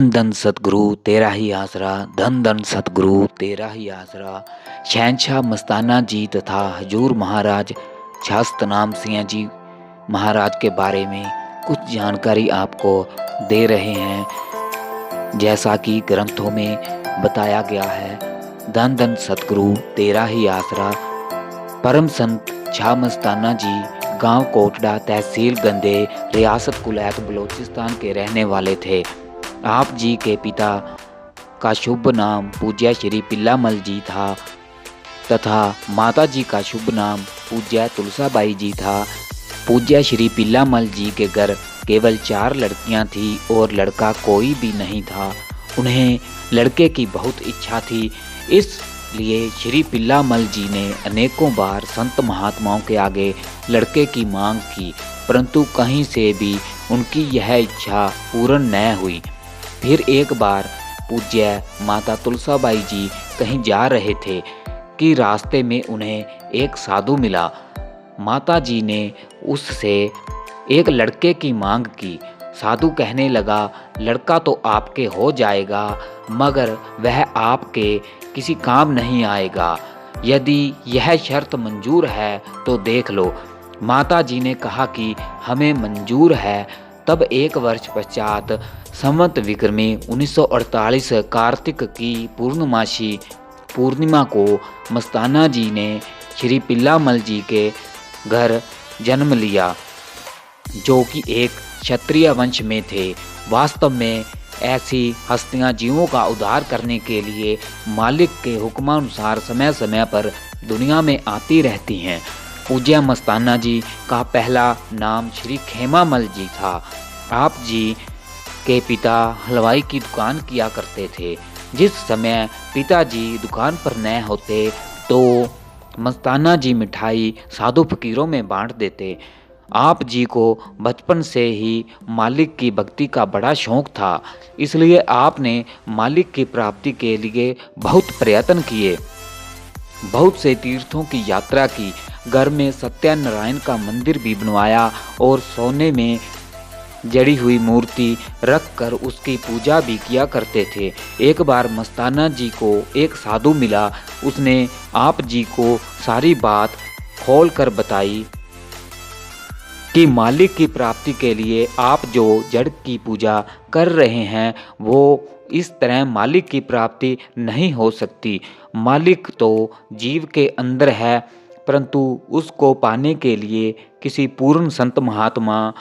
धन सतगुरु तेरा ही आसरा, धन धन सतगुरु तेरा ही आसरा। शहनशाह मस्ताना जी तथा हजूर महाराज शास्तनाम सिंह जी महाराज के बारे में कुछ जानकारी आपको दे रहे हैं। जैसा कि ग्रंथों में बताया गया है, धन धन सतगुरु तेरा ही आसरा। परम संत शाह मस्ताना जी गांव कोटड़ा, तहसील गंदे, रियासत कुलैत, बलोचिस्तान के रहने वाले थे। आप जी के पिता का शुभ नाम पूज्य श्री पिल्लामल जी था तथा माता जी का शुभ नाम पूज्य तुलसाबाई जी था। पूज्य श्री पिल्लामल जी के घर केवल 4 लड़कियां थी और लड़का कोई भी नहीं था। उन्हें लड़के की बहुत इच्छा थी, इसलिए श्री पिल्लामल जी ने अनेकों बार संत महात्माओं के आगे लड़के की मांग की, परंतु कहीं से भी उनकी यह इच्छा पूर्ण न हुई। फिर एक बार पूज्य माता तुलसाबाई जी कहीं जा रहे थे कि रास्ते में उन्हें एक साधु मिला। माता जी ने उससे एक लड़के की मांग की। साधु कहने लगा, लड़का तो आपके हो जाएगा, मगर वह आपके किसी काम नहीं आएगा। यदि यह शर्त मंजूर है तो देख लो। माता जी ने कहा कि हमें मंजूर है। तब 1 वर्ष पश्चात संवत विक्रमी 1948 कार्तिक की पूर्णिमा को मस्ताना जी ने श्री पिल्लामल जी के घर जन्म लिया, जो कि एक क्षत्रिय वंश में थे। वास्तव में ऐसी हस्तियां जीवों का उद्धार करने के लिए मालिक के हुक्मानुसार समय समय पर दुनिया में आती रहती हैं। पूज्य मस्ताना जी का पहला नाम श्री खेमामल जी था। आप जी के पिता हलवाई की दुकान किया करते थे। जिस समय पिताजी दुकान पर न होते तो मस्ताना जी मिठाई साधु फकीरों में बांट देते। आप जी को बचपन से ही मालिक की भक्ति का बड़ा शौक था, इसलिए आपने मालिक की प्राप्ति के लिए बहुत प्रयत्न किए, बहुत से तीर्थों की यात्रा की, घर में सत्यनारायण का मंदिर भी बनवाया और सोने में जड़ी हुई मूर्ति रख कर उसकी पूजा भी किया करते थे। एक बार मस्ताना जी को एक साधु मिला। उसने आप जी को सारी बात खोल कर बताई कि मालिक की प्राप्ति के लिए आप जो जड़ की पूजा कर रहे हैं वो इस तरह मालिक की प्राप्ति नहीं हो सकती। मालिक तो जीव के अंदर है, परंतु उसको पाने के लिए किसी पूर्ण संत महात्मा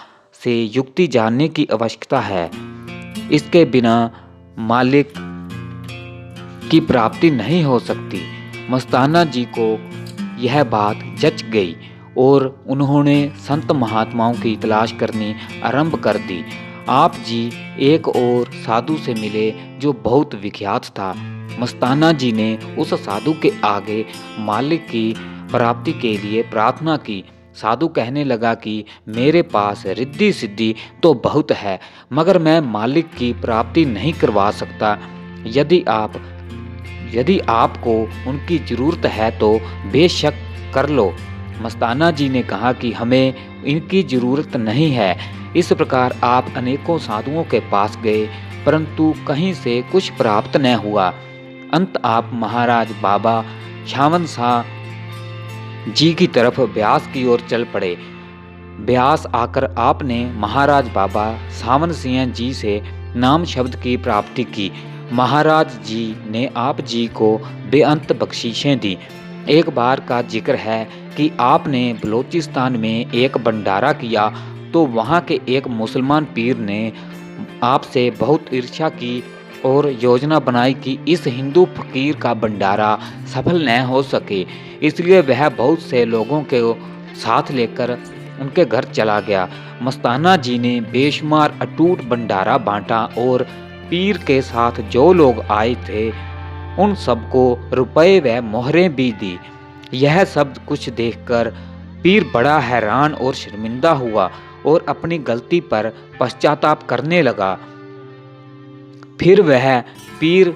से युक्ति जानने की आवश्यकता है। इसके बिना मालिक की प्राप्ति नहीं हो सकती। मस्ताना जी को यह बात जच गई और उन्होंने संत महात्माओं की तलाश करनी आरंभ कर दी। आप जी एक और साधु से मिले जो बहुत विख्यात था। मस्ताना जी ने उस साधु के आगे मालिक की प्राप्ति के लिए प्रार्थना की। साधु कहने लगा कि मेरे पास रिद्धि सिद्धि तो बहुत है, मगर मैं मालिक की प्राप्ति नहीं करवा सकता। यदि आपको उनकी ज़रूरत है तो बेशक कर लो। मस्ताना जी ने कहा कि हमें इनकी ज़रूरत नहीं है। इस प्रकार आप अनेकों साधुओं के पास गए, परंतु कहीं से कुछ प्राप्त न हुआ। अंत आप महाराज बाबा शावन शाह जी की तरफ ब्यास की ओर चल पड़े। ब्यास आकर आपने महाराज बाबा सावन सिंह जी से नाम शब्द की प्राप्ति की। महाराज जी ने आप जी को बेअंत बख्शीशें दी। एक बार का जिक्र है कि आपने बलोचिस्तान में एक भंडारा किया तो वहाँ के एक मुसलमान पीर ने आपसे बहुत ईर्ष्या की और योजना बनाई कि इस हिंदू फकीर का भंडारा सफल न हो सके, इसलिए वह बहुत से लोगों के साथ लेकर उनके घर चला गया। मस्ताना जी ने बेशुमार अटूट भंडारा बांटा और पीर के साथ जो लोग आए थे उन सबको रुपए व मोहरें भी दी। यह सब कुछ देखकर पीर बड़ा हैरान और शर्मिंदा हुआ और अपनी गलती पर पश्चाताप करने लगा। फिर वह पीर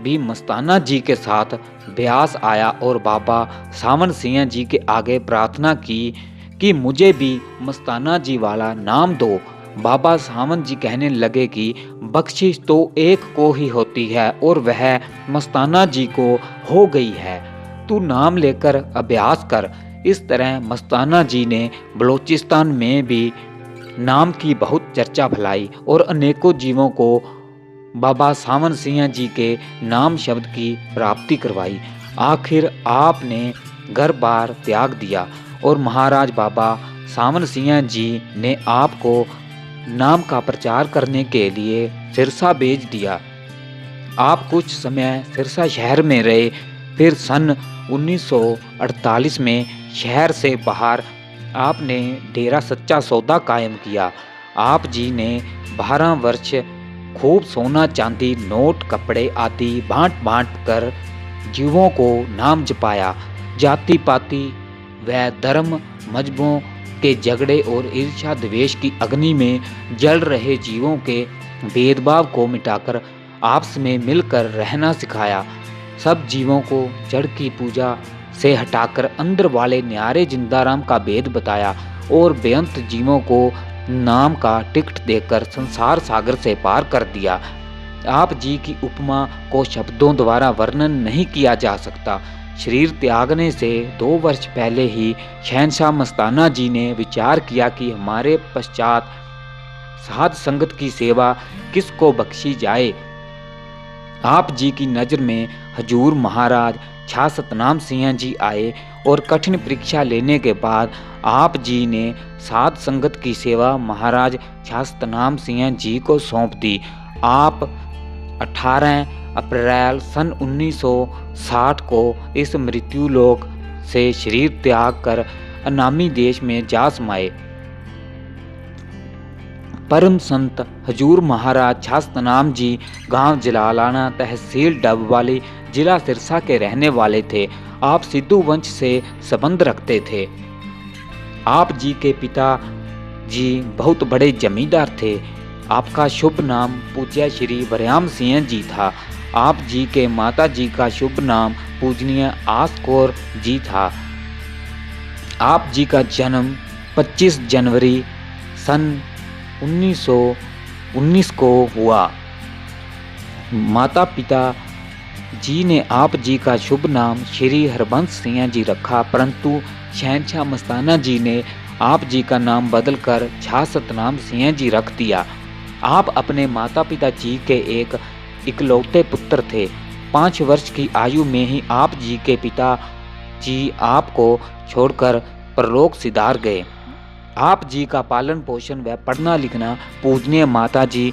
भी मस्ताना जी के साथ ब्यास आया और बाबा सावन सिंह जी के आगे प्रार्थना की कि मुझे भी मस्ताना जी वाला नाम दो। बाबा सावंत जी कहने लगे कि बख्शिश तो एक को ही होती है और वह मस्ताना जी को हो गई है, तू नाम लेकर अभ्यास कर। इस तरह मस्ताना जी ने बलूचिस्तान में भी नाम की बहुत चर्चा फैलाई और अनेकों जीवों को बाबा सावन सिंह जी के नाम शब्द की प्राप्ति करवाई। आखिर आपने घर बार त्याग दिया और महाराज बाबा सावन सिंह जी ने आपको नाम का प्रचार करने के लिए सिरसा भेज दिया। आप कुछ समय सिरसा शहर में रहे, फिर सन 1948 में शहर से बाहर आपने डेरा सच्चा सौदा कायम किया। आप जी ने 12 वर्ष खूब सोना चांदी नोट कपड़े आदि बांट बांट कर जीवों को नाम जपाया। जाति पाति व धर्म मजहबों के झगड़े और ईर्ष्या द्वेष की अग्नि में जल रहे जीवों के भेदभाव को मिटाकर आपस में मिलकर रहना सिखाया। सब जीवों को जड़ की पूजा से हटाकर अंदर वाले न्यारे जिंदाराम का भेद बताया और बेअंत जीवों को नाम का टिकट देकर संसार सागर से पार कर दिया। आप जी की उपमा को शब्दों द्वारा वर्णन नहीं किया जा सकता। शरीर त्यागने से 2 वर्ष पहले ही शहनशाह मस्ताना जी ने विचार किया कि हमारे पश्चात साध संगत की सेवा किसको बख्शी जाए। आप जी की नज़र में हजूर महाराज छा सतनाम सिंह जी आए और कठिन परीक्षा लेने के बाद आप जी ने साध संगत की सेवा महाराज छा सतनाम सिंह जी को सौंप दी। आप 18 अप्रैल सन 1960 को इस मृत्यु लोक से शरीर त्याग कर अनामी देश में जा समाये। परम संत हजूर महाराज छा सतनाम जी गांव जलालाना तहसील डबवाली जिला सिरसा के रहने वाले थे। आप सिद्धू वंश से संबंध रखते थे। आप जी के पिता जी बहुत बड़े जमींदार थे। आपका शुभ नाम पूज्य श्री बरयाम सिंह जी था। आप जी के माता जी का शुभ नाम पूजनीय आस कौर जी था। आप जी का जन्म 25 जनवरी सन 1919 को हुआ। माता पिता जी ने आप जी का शुभ नाम श्री हरबंस सिंह जी रखा, परंतु शहनशाह मस्ताना जी ने आप जी का नाम बदलकर छा सतनाम सिंह जी रख दिया। आप अपने माता पिता जी के एक इकलौते पुत्र थे। 5 वर्ष की आयु में ही आप जी के पिता जी आपको छोड़कर परलोक सिधार गए। आप जी का पालन पोषण व पढ़ना लिखना पूजनीय माता जी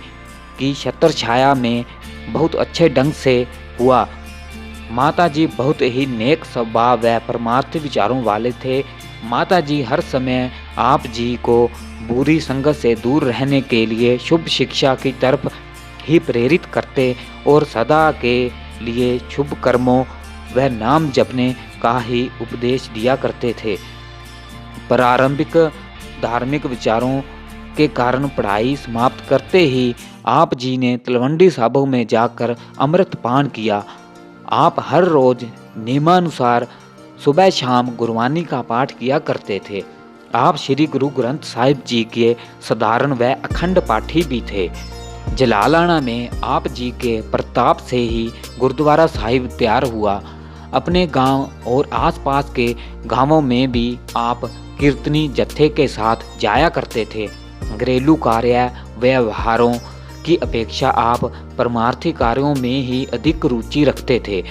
की छत्र छाया में बहुत अच्छे ढंग से हुआ। माता जी बहुत ही नेक स्वभाव व परमार्थी विचारों वाले थे। माता जी हर समय आप जी को बुरी संगत से दूर रहने के लिए शुभ शिक्षा की तरफ ही प्रेरित करते और सदा के लिए शुभ कर्मों व नाम जपने का ही उपदेश दिया करते थे। प्रारंभिक धार्मिक विचारों के कारण पढ़ाई समाप्त करते ही आप जी ने तलवंडी साबो में जाकर अमृत पान किया। आप हर रोज नियमानुसार सुबह शाम गुरबानी का पाठ किया करते थे। आप श्री गुरु ग्रंथ साहिब जी के साधारण व अखंड पाठी भी थे। जलालाना में आप जी के प्रताप से ही गुरुद्वारा साहिब तैयार हुआ। अपने गांव और आसपास के गांवों में भी आप कीर्तनी जत्थे के साथ जाया करते थे। घरेलू कार्य व्यवहारों की अपेक्षा आप परमार्थी कार्यों में ही अधिक रुचि रखते थे।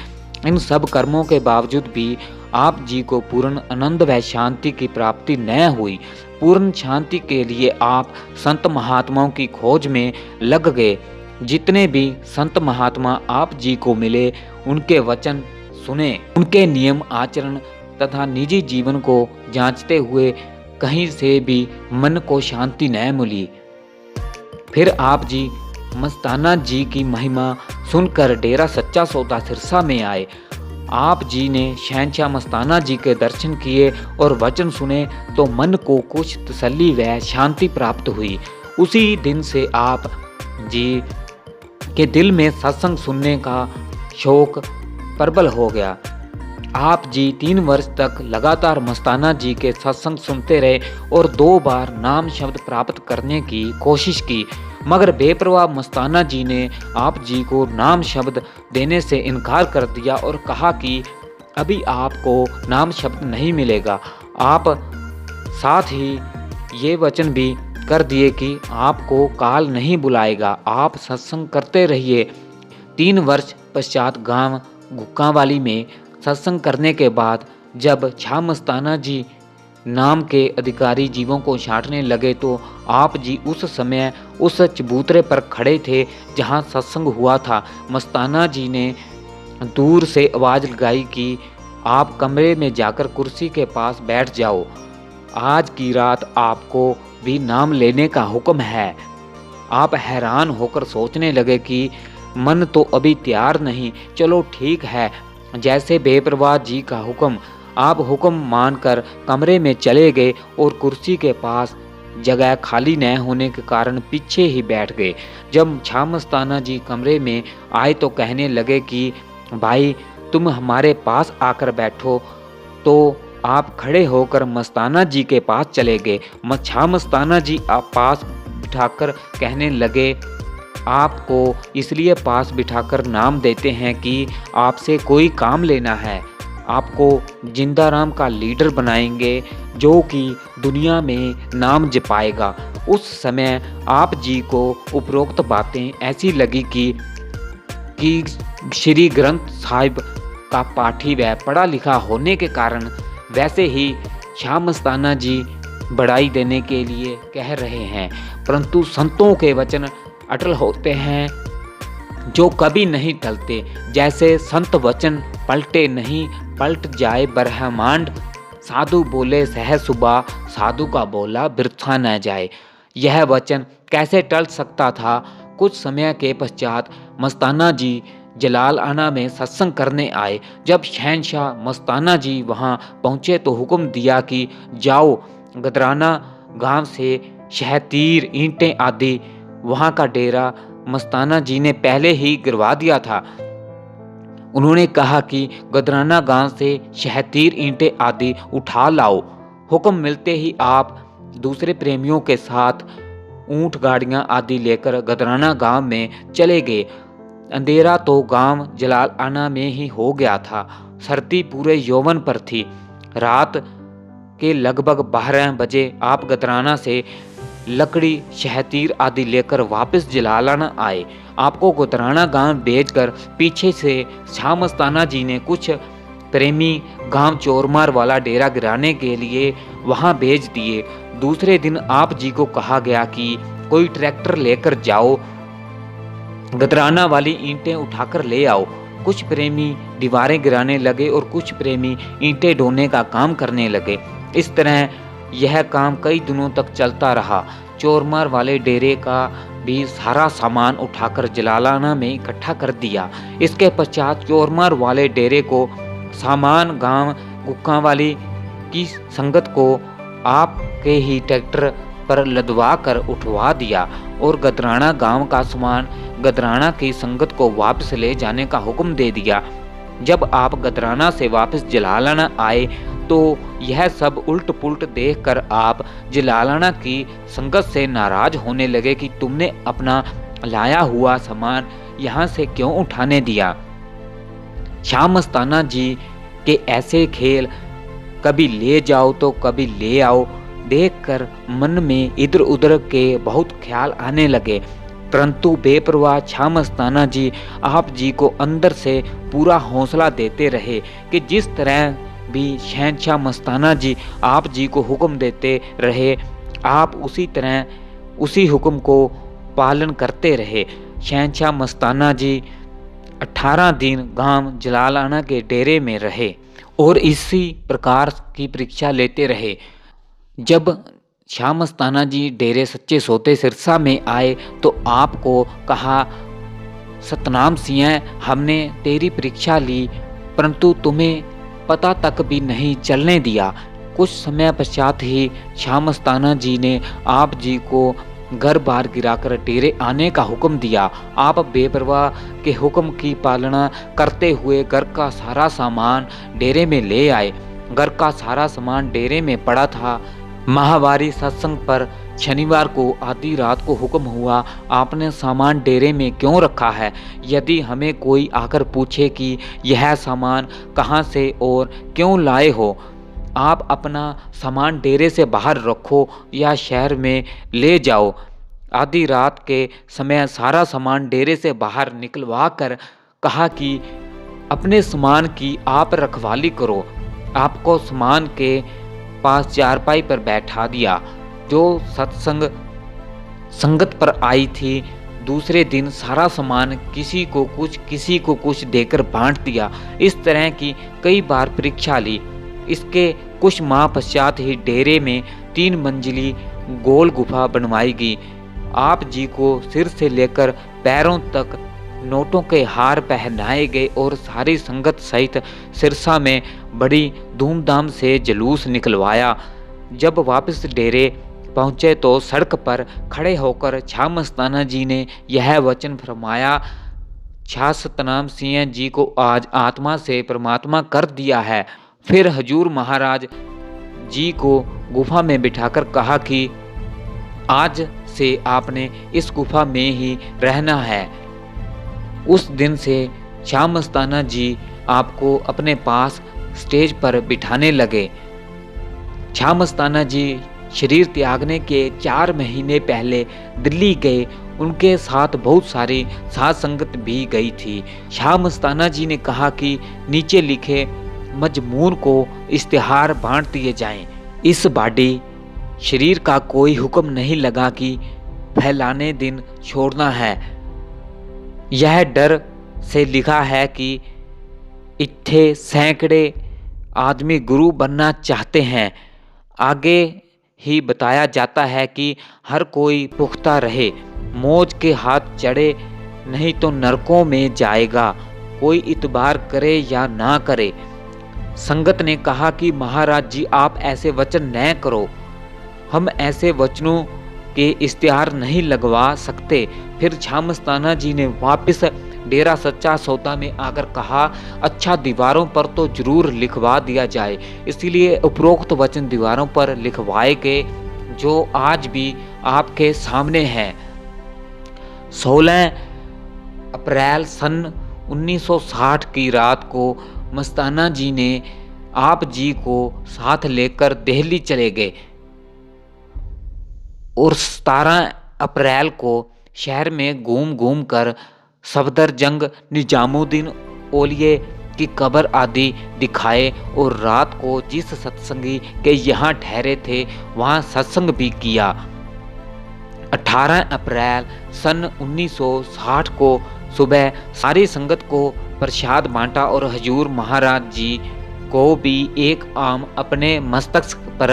इन सब कर्मों के बावजूद भी आप जी को पूर्ण आनंद व शांति की प्राप्ति न हुई। पूर्ण शांति के लिए आप संत महात्माओं की खोज में लग गए। जितने भी संत महात्मा आप जी को मिले, उनके वचन सुने, उनके नियम आचरण तथा निजी जीवन को जांचते हुए कहीं से भी मन को शांति न मिली। फिर आप जी मस्ताना जी की महिमा सुनकर डेरा सच्चा सौदा सिरसा में आए। आप जी ने शहनशाह मस्ताना जी के दर्शन किए और वचन सुने तो मन को कुछ तसल्ली व शांति प्राप्त हुई। उसी दिन से आप जी के दिल में सत्संग सुनने का शौक प्रबल हो गया। आप जी 3 वर्ष तक लगातार मस्ताना जी के सत्संग सुनते रहे और 2 बार नाम शब्द प्राप्त करने की कोशिश की, मगर बेपरवाह मस्ताना जी ने आप जी को नाम शब्द देने से इनकार कर दिया और कहा कि अभी आपको नाम शब्द नहीं मिलेगा। आप साथ ही ये वचन भी कर दिए कि आपको काल नहीं बुलाएगा, आप सत्संग करते रहिए। 3 वर्ष पश्चात गांव गुक्कांवाली में सत्संग करने के बाद जब छा मस्ताना जी नाम के अधिकारी जीवों को छांटने लगे तो आप जी उस समय उस चबूतरे पर खड़े थे जहां सत्संग हुआ था। मस्ताना जी ने दूर से आवाज़ लगाई कि आप कमरे में जाकर कुर्सी के पास बैठ जाओ, आज की रात आपको भी नाम लेने का हुक्म है। आप हैरान होकर सोचने लगे कि मन तो अभी तैयार नहीं, चलो ठीक है, जैसे बेपरवाह जी का हुक्म। आप हुक्म मानकर कमरे में चले गए और कुर्सी के पास जगह खाली न होने के कारण पीछे ही बैठ गए। जब छा मस्ताना जी कमरे में आए तो कहने लगे कि भाई तुम हमारे पास आकर बैठो, तो आप खड़े होकर मस्ताना जी के पास चले गए। छा मस्ताना जी आप पास बिठाकर कहने लगे, आपको इसलिए पास बिठाकर नाम देते हैं कि आपसे कोई काम लेना है, आपको जिंदाराम का लीडर बनाएंगे जो कि दुनिया में नाम जपाएगा। उस समय आप जी को उपरोक्त बातें ऐसी लगी कि श्री ग्रंथ साहिब का पाठी व पढ़ा लिखा होने के कारण वैसे ही छा मस्ताना जी बढ़ाई देने के लिए कह रहे हैं, परंतु संतों के वचन अटल होते हैं जो कभी नहीं टलते। जैसे संत वचन पलटे नहीं, पलट जाए ब्रह्मांड, साधु बोले सह सुबह, साधु का बोला बिरथा न जाए। यह वचन कैसे टल सकता था। कुछ समय के पश्चात मस्ताना जी जलालाना में सत्संग करने आए। जब शहनशाह मस्ताना जी वहां पहुंचे तो हुक्म दिया कि जाओ गदराना गांव से शहतीर ईंटें आदि वहां का डेरा मस्ताना जी ने पहले ही गिरवा दिया था। उन्होंने कहा कि गदराना गांव से शहतीर ईंटें आदि उठा लाओ। हुक्म मिलते ही आप दूसरे प्रेमियों के साथ ऊंट गाड़ियां आदि लेकर गदराना गांव में चले गए। अंधेरा तो गांव जलालाना में ही हो गया था। सर्दी पूरे यौवन पर थी। रात के लगभग 12 बजे आप गदराना से लकड़ी शहतीर आदि लेकर वापस जलालाना आए। आपको गदराना गांव भेजकर पीछे से छा मस्ताना जी ने कुछ प्रेमी गांव चोरमार वाला डेरा गिराने के लिए वहां भेज दिए। दूसरे दिन आप जी को कहा गया कि कोई ट्रैक्टर लेकर जाओ, गदराना वाली ईंटें उठाकर ले आओ। कुछ प्रेमी दीवारें गिराने लगे और कुछ प्रेमी ईंटें ढोने का काम करने लगे। इस तरह यह काम कई दिनों तक चलता रहा। चोरमार वाले डेरे का भी सारा सामान उठाकर जलालाना में इकट्ठा कर दिया। इसके पश्चात चोरमार वाले डेरे को सामान गांव गुक्कांवाली की संगत को आपके ही ट्रैक्टर पर लदवा कर उठवा दिया और गदराना गांव का सामान गदराना की संगत को वापस ले जाने का हुक्म दे दिया। जब आप गदराना से वापस जलालाना आए तो यह सब उल्ट पुल्ट देखकर आप जलालाना की संगत से नाराज होने लगे कि तुमने अपना लाया हुआ सामान यहाँ से क्यों उठाने दिया। छा मस्ताना जी के ऐसे खेल, कभी ले जाओ तो कभी ले आओ, देखकर मन में इधर उधर के बहुत ख्याल आने लगे। परंतु बेपरवाह छा मस्ताना जी आप जी को अंदर से पूरा हौसला देते रहे कि जिस तरह भी शहनशाह मस्ताना जी आप जी को हुक्म देते रहे, आप उसी तरह उसी हुक्म को पालन करते रहे। शहनशाह मस्ताना जी 18 दिन गांव जलालाना के डेरे में रहे और इसी प्रकार की परीक्षा लेते रहे। जब शाह मस्ताना जी डेरे सच्चे सोते सिरसा में आए तो आपको कहा, सतनाम सिंह, हमने तेरी परीक्षा ली परंतु तुम्हें पता तक भी नहीं चलने दिया। कुछ समय पश्चात ही शाह मस्ताना जी ने आप जी को घर बार गिराकर डेरे आने का हुक्म दिया। आप बेपरवाह के हुक्म की पालना करते हुए घर का सारा सामान डेरे में ले आए। घर का सारा सामान डेरे में पड़ा था। माहवारी सत्संग पर शनिवार को आधी रात को हुक्म हुआ, आपने सामान डेरे में क्यों रखा है? यदि हमें कोई आकर पूछे कि यह सामान कहाँ से और क्यों लाए हो, आप अपना सामान डेरे से बाहर रखो या शहर में ले जाओ। आधी रात के समय सारा सामान डेरे से बाहर निकलवा कर कहा कि अपने सामान की आप रखवाली करो। आपको सामान के पास चारपाई पर बैठा दिया। जो संगत पर आई थी, दूसरे दिन सारा सामान किसी को कुछ देकर बांट दिया। इस तरह की कई बार परीक्षा ली। इसके कुछ माह पश्चात ही डेरे में 3 मंजिली गोल गुफा बनवाई गई। आप जी को सिर से लेकर पैरों तक नोटों के हार पहनाए गए और सारी संगत सहित सिरसा में बड़ी धूमधाम से जुलूस निकलवाया। जब वापस डेरे पहुंचे तो सड़क पर खड़े होकर छा मस्ताना जी ने यह वचन फरमाया, छा सतनाम सिंह जी को आज आत्मा से परमात्मा कर दिया है। फिर हजूर महाराज जी को गुफा में बिठाकर कहा कि आज से आपने इस गुफा में ही रहना है। उस दिन से छा मस्ताना जी आपको अपने पास स्टेज पर बिठाने लगे। छा मस्ताना जी शरीर त्यागने के 4 महीने पहले दिल्ली गए। उनके साथ बहुत सारी साध संगत भी गई थी। शाह मस्ताना जी ने कहा कि नीचे लिखे मजमून को इश्तिहार बांट दिए जाएं। इस बॉडी शरीर का कोई हुक्म नहीं लगा कि फैलाने दिन छोड़ना है। यह डर से लिखा है कि इत्थे सैकड़े आदमी गुरु बनना चाहते हैं। आगे ही बताया जाता है कि हर कोई पुख्ता रहे, मौज के हाथ चढ़े, नहीं तो नरकों में जाएगा, कोई इतबार करे या ना करे। संगत ने कहा कि महाराज जी आप ऐसे वचन न करो, हम ऐसे वचनों के इश्तिहार नहीं लगवा सकते। फिर छा मस्ताना जी ने वापस डेरा सच्चा सौदा में आकर कहा, अच्छा दीवारों पर तो जरूर लिखवा दिया जाए। इसीलिए उपरोक्त वचन दीवारों पर लिखवाए गए, जो आज भी आपके सामने हैं। 16 अप्रैल सन 1960 की रात को मस्ताना जी ने आप जी को साथ लेकर दिल्ली चले गए और 17 अप्रैल को शहर में घूम कर सफदरजंग निजामुद्दीन औलिये की कब्र आदि दिखाए और रात को जिस सत्संगी के यहाँ ठहरे थे वहाँ सत्संग भी किया। 18 अप्रैल सन 1960 को सुबह सारी संगत को प्रसाद बांटा और हजूर महाराज जी को भी एक आम अपने मस्तक पर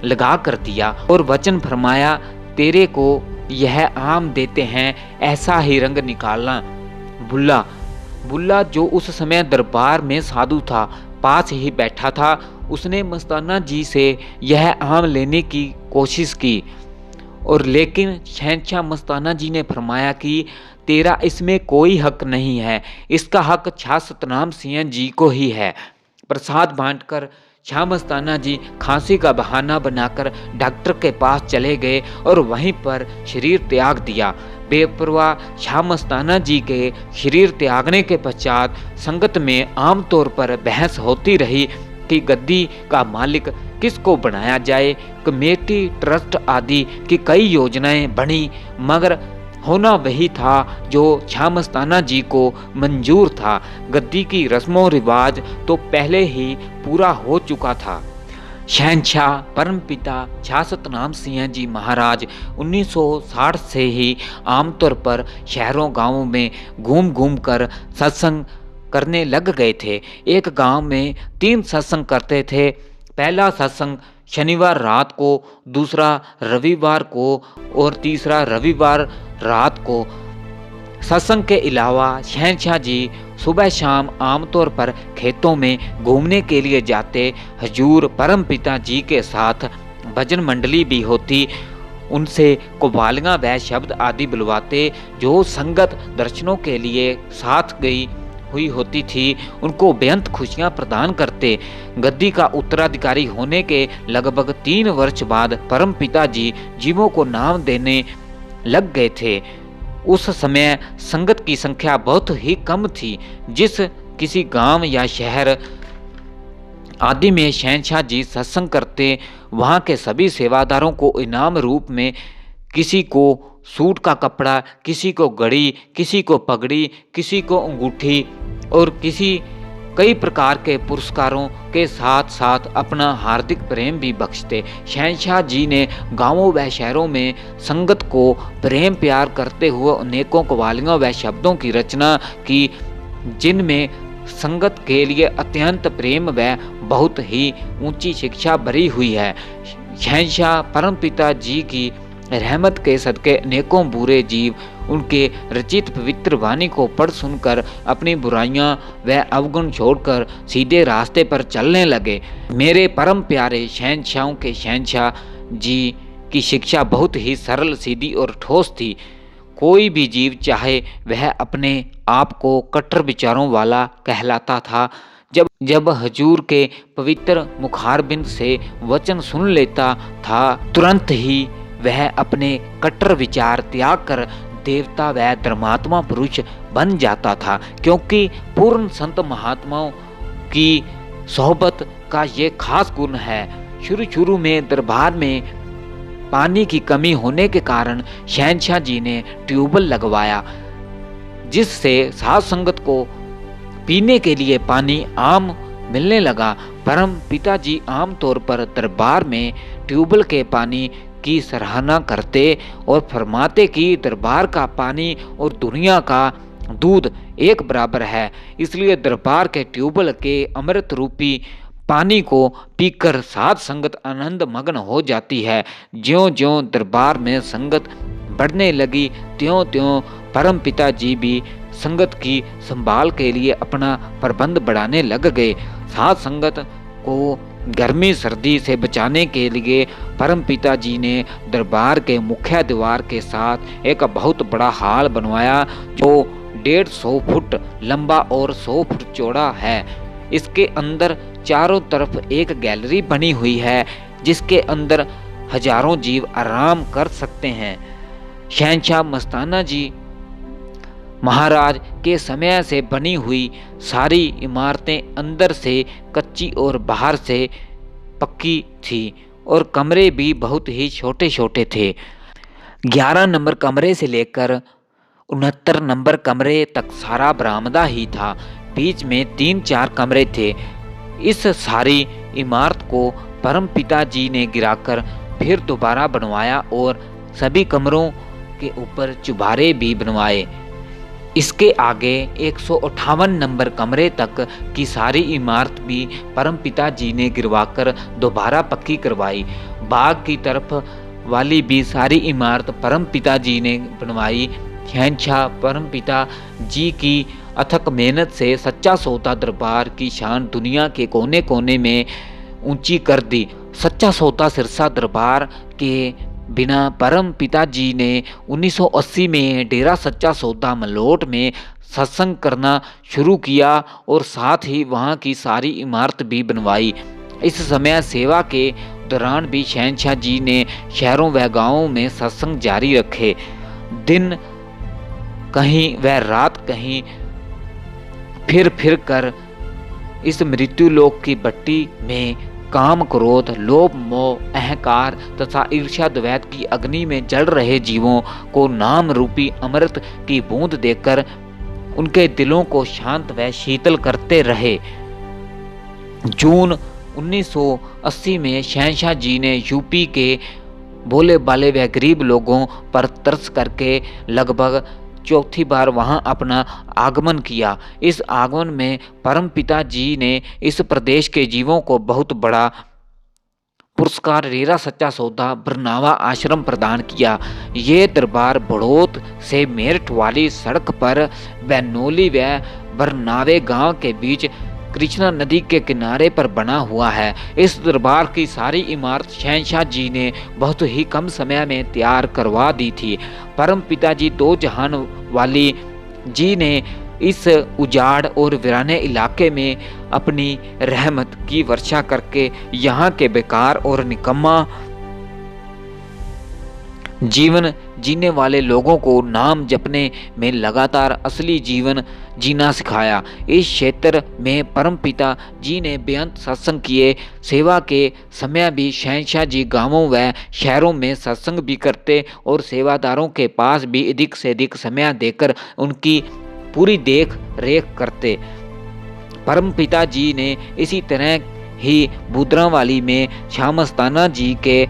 लगा कर दिया और वचन फरमाया, तेरे को यह आम देते हैं, ऐसा ही रंग निकालना। बुल्ला जो उस समय दरबार में साधु था, पास ही बैठा था, उसने मस्ताना जी से यह आम लेने की कोशिश की और लेकिन शहंशाह मस्ताना जी ने फरमाया कि तेरा इसमें कोई हक नहीं है, इसका हक छा सतनाम सिंह जी को ही है। प्रसाद बांटकर छा मस्ताना जी खांसी का बहाना बनाकर डॉक्टर के पास चले गए और वहीं पर शरीर त्याग दिया। बेपरवाह छा मस्ताना जी के शरीर त्यागने के पश्चात संगत में आमतौर पर बहस होती रही कि गद्दी का मालिक किसको बनाया जाए। कमेटी, ट्रस्ट आदि की कई योजनाएं बनी, मगर होना वही था जो छा मस्ताना जी को मंजूर था। गद्दी की रस्मों रिवाज तो पहले ही पूरा हो चुका था। शहंशाह परमपिता छा सतनाम सिंह जी महाराज 1960 से ही आमतौर पर शहरों गांवों में घूम कर सत्संग करने लग गए थे। एक गांव में 3 सत्संग करते थे। पहला सत्संग शनिवार रात को, दूसरा रविवार को और तीसरा रविवार रात को। सत्संग के अलावा शहंशाह जी सुबह शाम आमतौर पर खेतों में घूमने के लिए जाते। हजूर परम पिता जी के साथ भजन मंडली भी होती उनसे कव्वालियाँ व शब्द आदि बुलवाते। जो संगत दर्शनों के लिए साथ गई हुई होती थी उनको बेअंत खुशियां प्रदान करते। गद्दी का उत्तराधिकारी होने के लगभग 3 वर्ष बाद परम पिताजी जीवों को नाम देने लग गए थे। उस समय संगत की संख्या बहुत ही कम थी। जिस किसी गांव या शहर आदि में शहंशाह जी सत्संग करते, वहां के सभी सेवादारों को इनाम रूप में किसी को सूट का कपड़ा, किसी को घड़ी, किसी को पगड़ी, किसी को अंगूठी और किसी कई प्रकार के पुरस्कारों के साथ साथ अपना हार्दिक प्रेम भी बख्शते। शहंशाह जी ने गांवों व शहरों में संगत को प्रेम प्यार करते हुए अनेकों कव्वालियों व शब्दों की रचना की, जिनमें संगत के लिए अत्यंत प्रेम व बहुत ही ऊंची शिक्षा भरी हुई है। शहंशाह परमपिता जी की रहमत के सदके अनेकों बुरे जीव उनके रचित पवित्र वाणी को पढ़ सुनकर अपनी बुराइयां व अवगुण छोड़कर सीधे रास्ते पर चलने लगे। मेरे परम प्यारे शहंशाहों के शहंशाह जी की शिक्षा बहुत ही सरल, सीधी और ठोस थी। कोई भी जीव चाहे वह अपने आप को कट्टर विचारों वाला कहलाता था, जब हजूर के पवित्र मुखारबिंद से वचन सुन लेता था तुरंत ही वह अपने कट्टर विचार त्याग कर देवता व धर्मात्मा पुरुष बन जाता था। क्योंकि पूर्ण संत महात्माओं की सोहबत का ये खास गुण है। शुरू में दरबार में पानी की कमी होने के कारण शहंशाह जी ने ट्यूबवेल लगवाया, जिससे साध संगत को पीने के लिए पानी आम मिलने लगा। परम पिताजी आमतौर पर दरबार में ट्यूबवेल के पानी की सराहना करते और फरमाते कि दरबार का पानी और दुनिया का दूध एक बराबर है, इसलिए दरबार के ट्यूबवेल के अमृत रूपी पानी को पीकर साध संगत आनंद मग्न हो जाती है। ज्यों-ज्यों दरबार में संगत बढ़ने लगी त्यों-त्यों परम पिताजी भी संगत की संभाल के लिए अपना प्रबंध बढ़ाने लग गए। साध संगत को गर्मी सर्दी से बचाने के लिए परम पिताजी ने दरबार के मुख्य द्वार के साथ एक बहुत बड़ा हॉल बनवाया, जो 150 फुट लंबा और 100 फुट चौड़ा है। इसके अंदर चारों तरफ एक गैलरी बनी हुई है, जिसके अंदर हजारों जीव आराम कर सकते हैं। शहंशाह मस्ताना जी महाराज के समय से बनी हुई सारी इमारतें अंदर से कच्ची और बाहर से पक्की थी और कमरे भी बहुत ही छोटे छोटे थे। 11 नंबर कमरे से लेकर 69 नंबर कमरे तक सारा बरामदा ही था। बीच में 3-4 कमरे थे। इस सारी इमारत को परम पिताजी ने गिराकर फिर दोबारा बनवाया और सभी कमरों के ऊपर चुबारे भी बनवाए। इसके आगे 158 नंबर कमरे तक की सारी इमारत भी परम पिताजी ने गिरवाकर दोबारा पक्की करवाई। बाग की तरफ वाली भी सारी इमारत परम पिताजी ने बनवाई। शहंशाह परम पिता जी की अथक मेहनत से सच्चा सौदा दरबार की शान दुनिया के कोने कोने में ऊंची कर दी। सच्चा सौदा सिरसा दरबार के बिना परम पिताजी ने 1980 में डेरा सच्चा सौदा मलोट में सत्संग करना शुरू किया और साथ ही वहाँ की सारी इमारत भी बनवाई। इस समय सेवा के दौरान भी शहंशाह जी ने शहरों व गांवों में सत्संग जारी रखे। दिन कहीं व रात कहीं फिर कर इस मृत्यु लोक की भट्टी में काम क्रोध लोभ मोह अहंकार तथा ईर्ष्या द्वैत की अग्नि में जल रहे जीवों को नाम रूपी अमृत की बूंद देकर उनके दिलों को शांत व शीतल करते रहे। जून 1980 में शहंशाह जी ने यूपी के भोले भाले व गरीब लोगों पर तरस करके लगभग चौथी बार वहां अपना आगमन किया। इस आगमन में परम पिता जी ने इस प्रदेश के जीवों को बहुत बड़ा पुरस्कार डेरा सच्चा सौदा बरनावा आश्रम प्रदान किया। ये दरबार बड़ौत से मेरठ वाली सड़क पर बैनोली व बरनावे गांव के बीच कृष्णा नदी के किनारे पर बना हुआ है। इस दरबार की सारी इमारत शहंशाह जी ने बहुत ही कम समय में तैयार करवा दी थी। परम पिताजी दो जहान वाली जी ने इस उजाड़ और वीराने इलाके में अपनी रहमत की वर्षा करके यहाँ के बेकार और निकम्मा जीवन जीने वाले लोगों को नाम जपने में लगातार असली जीवन जीना सिखाया। इस क्षेत्र में परमपिता जी ने बेअंत सत्संग किए। सेवा के समय भी शहंशाह जी गांवों व शहरों में सत्संग भी करते और सेवादारों के पास भी अधिक से अधिक समय देकर उनकी पूरी देख रेख करते। परमपिता जी ने इसी तरह ही बुदरावाली में श्यामस्ताना जी के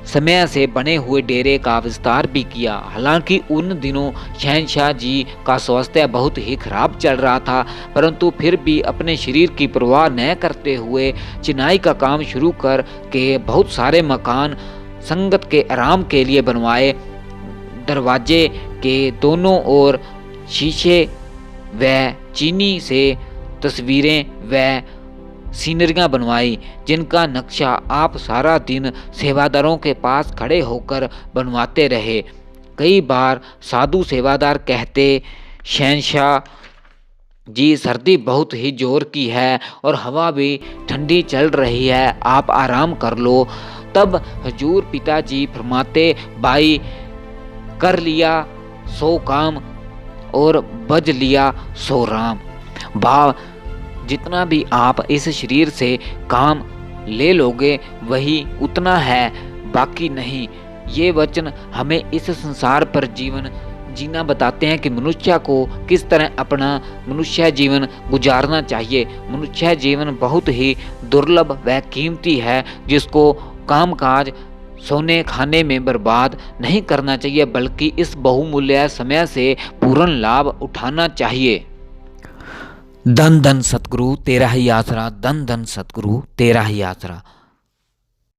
समय से बने हुए डेरे का विस्तार भी किया। हालांकि उन दिनों शहंशाह जी का स्वास्थ्य बहुत ही खराब चल रहा था, परंतु फिर भी अपने शरीर की परवाह न करते हुए चिनाई का काम शुरू कर के बहुत सारे मकान संगत के आराम के लिए बनवाए। दरवाजे के दोनों ओर शीशे व चीनी से तस्वीरें व सीनरियाँ बनवाई, जिनका नक्शा आप सारा दिन सेवादारों के पास खड़े होकर बनवाते रहे। कई बार साधु सेवादार कहते, शहंशाह जी सर्दी बहुत ही जोर की है और हवा भी ठंडी चल रही है, आप आराम कर लो। तब हजूर पिताजी फरमाते, भाई कर लिया सो काम और बज लिया सो राम। भाव जितना भी आप इस शरीर से काम ले लोगे वही उतना है, बाकी नहीं। ये वचन हमें इस संसार पर जीवन जीना बताते हैं कि मनुष्य को किस तरह अपना मनुष्य जीवन गुजारना चाहिए। मनुष्य जीवन बहुत ही दुर्लभ व कीमती है, जिसको कामकाज सोने खाने में बर्बाद नहीं करना चाहिए, बल्कि इस बहुमूल्य समय से पूर्ण लाभ उठाना चाहिए। धन धन सतगुरु तेरा ही आसरा, धन धन सतगुरु तेरा ही आसरा।